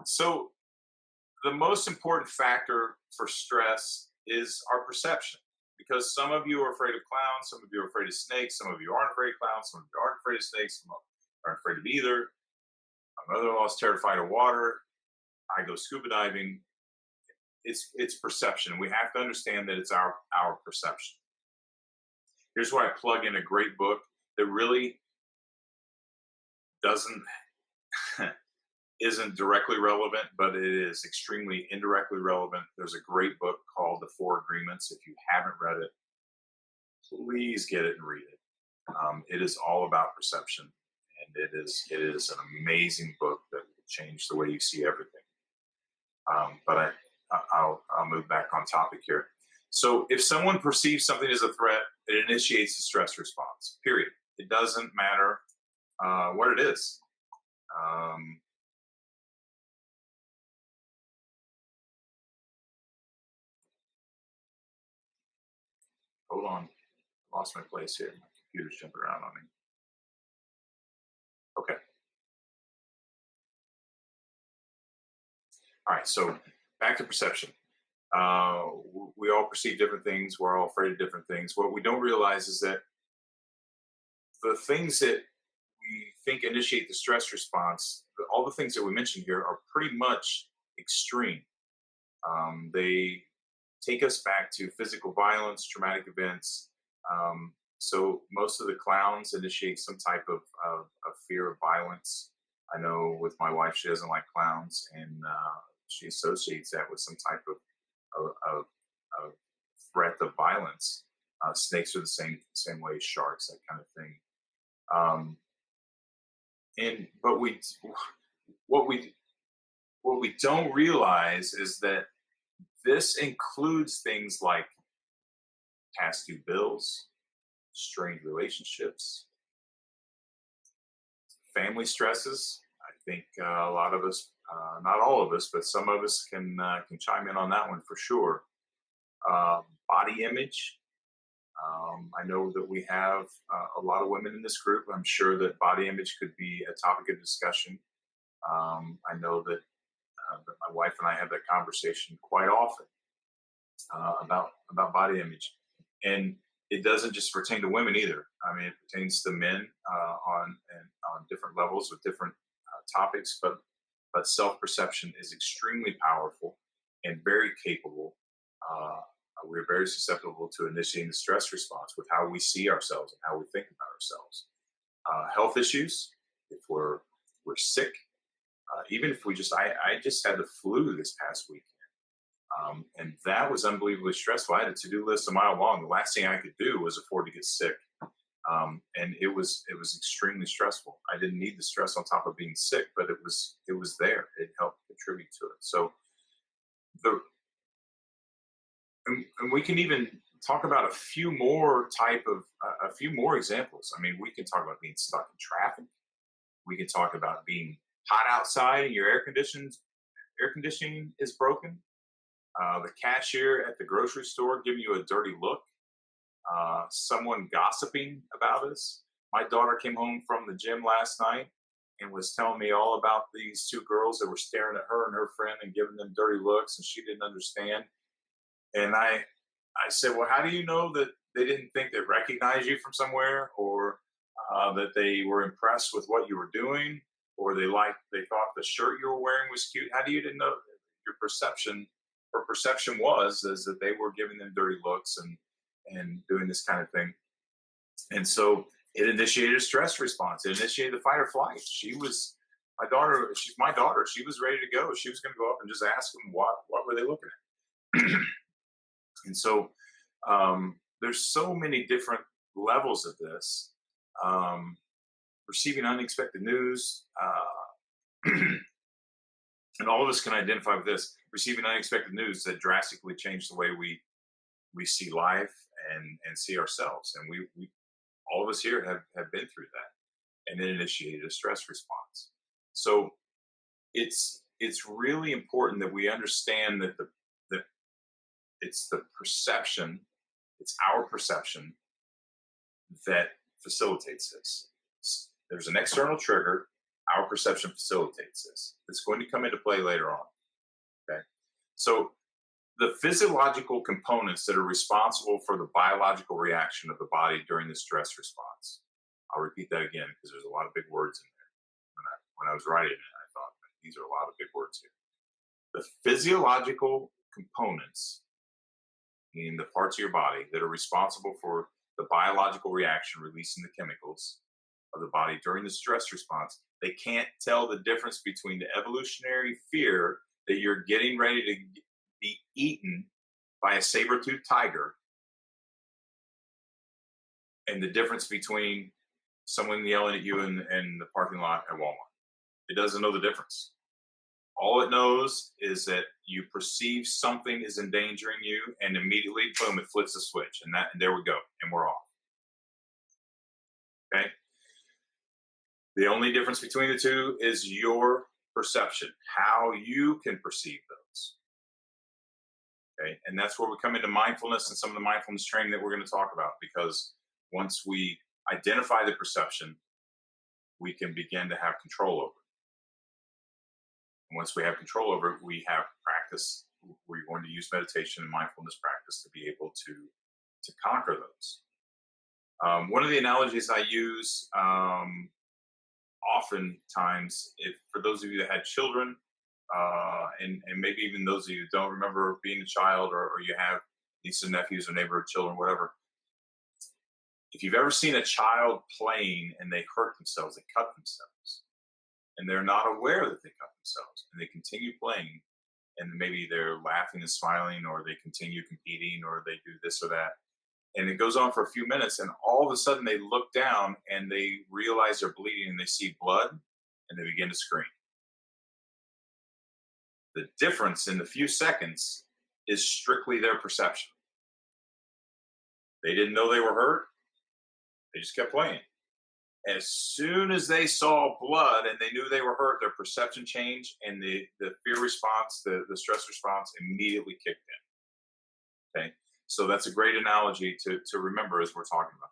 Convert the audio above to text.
So the most important factor for stress is our perception. Because some of you are afraid of clowns, some of you are afraid of snakes, some of you aren't afraid of clowns, some of you aren't afraid of snakes, some of you aren't afraid of either. My mother-in-law is terrified of water. I go scuba diving. It's perception. We have to understand that it's our perception. Here's where I plug in a great book that really doesn't isn't directly relevant, but it is extremely indirectly relevant. There's a great book called The Four Agreements. If you haven't read it, please get it and read it. It is all about perception, and it is an amazing book that will change the way you see everything. But I'll move back on topic here. So if someone perceives something as a threat, it initiates a stress response. Period. It doesn't matter what it is. Hold on, lost my place here. My computer's jumping around on me. Okay. All right. So back to perception. We all perceive different things. We're all afraid of different things. What we don't realize is that the things that we think initiate the stress response, all the things that we mentioned here are pretty much extreme. They take us back to physical violence, traumatic events. So most of the clowns initiate some type of fear of violence. I know with my wife, she doesn't like clowns, and she associates that with some type of threat of violence. Snakes are the same way, sharks, that kind of thing. And but what we what we don't realize is that this includes things like past due bills, strained relationships, family stresses. I think a lot of us, not all of us, but some of us can chime in on that one for sure. Body image. I know that we have a lot of women in this group. I'm sure that body image could be a topic of discussion. I know that my wife and I have that conversation quite often about body image, and it doesn't just pertain to women either. I mean, it pertains to men on different levels with different topics. But self perception is extremely powerful and very capable. We're very susceptible to initiating the stress response with how we see ourselves and how we think about ourselves. Health issues, if we're sick, even if I just had the flu this past week. And that was unbelievably stressful. I had a to-do list a mile long. The last thing I could do was afford to get sick. And it was extremely stressful. I didn't need the stress on top of being sick, but it was there. It helped contribute to it. So the and we can even talk about a few more examples. I mean, we can talk about being stuck in traffic. We can talk about being hot outside and your air conditioning is broken. The cashier at the grocery store giving you a dirty look. Someone gossiping about us. My daughter came home from the gym last night and was telling me all about these two girls that were staring at her and her friend and giving them dirty looks, and she didn't understand. And I said, well, how do you know that they didn't think they recognized you from somewhere, or that they were impressed with what you were doing, or they thought the shirt you were wearing was cute? How do you didn't know your perception was is that they were giving them dirty looks and doing this kind of thing. And so it initiated a stress response. It initiated the fight or flight. She's my daughter. She was ready to go. She was going to go up and just ask them what were they looking at. And so there's so many different levels of this. Receiving unexpected news, and all of us can identify with this. Receiving unexpected news that drastically changed the way we see life and see ourselves. And we all of us here have been through that, and it initiated a stress response. So it's really important that we understand that it's the perception, it's our perception that facilitates this. There's an external trigger, Our perception facilitates this. It's going to come into play later on. Okay. So the physiological components that are responsible for the biological reaction of the body during the stress response. I'll repeat that again because there's a lot of big words in there. When I was writing it, I thought these are a lot of big words here. The physiological components, meaning the parts of your body that are responsible for the biological reaction, releasing the chemicals of the body during the stress response, they can't tell the difference between the evolutionary fear that you're getting ready to be eaten by a saber-toothed tiger and the difference between someone yelling at you in the parking lot at Walmart. It doesn't know the difference. All it knows is that you perceive something is endangering you, and immediately, boom, it flips the switch, and there we go, and we're off. Okay? The only difference between the two is your perception, how you can perceive those. Okay? And that's where we come into mindfulness and some of the mindfulness training that we're going to talk about, because once we identify the perception, we can begin to have control over it. And once we have control over it, we have practice. We're going to use meditation and mindfulness practice to be able to conquer those. One of the analogies I use oftentimes, for those of you that had children, and maybe even those of you who don't remember being a child, or you have nieces and nephews or neighborhood children, whatever. If you've ever seen a child playing and they hurt themselves, they cut themselves, and they're not aware that they cut themselves, and they continue playing, and maybe they're laughing and smiling, or they continue competing, or they do this or that, and it goes on for a few minutes, and all of a sudden they look down and they realize they're bleeding, and they see blood, and they begin to scream. The difference in the few seconds is strictly their perception. They didn't know they were hurt. They just kept playing. As soon as they saw blood and they knew they were hurt, their perception changed, and the fear response, the stress response immediately kicked in. Okay? So that's a great analogy to remember as we're talking about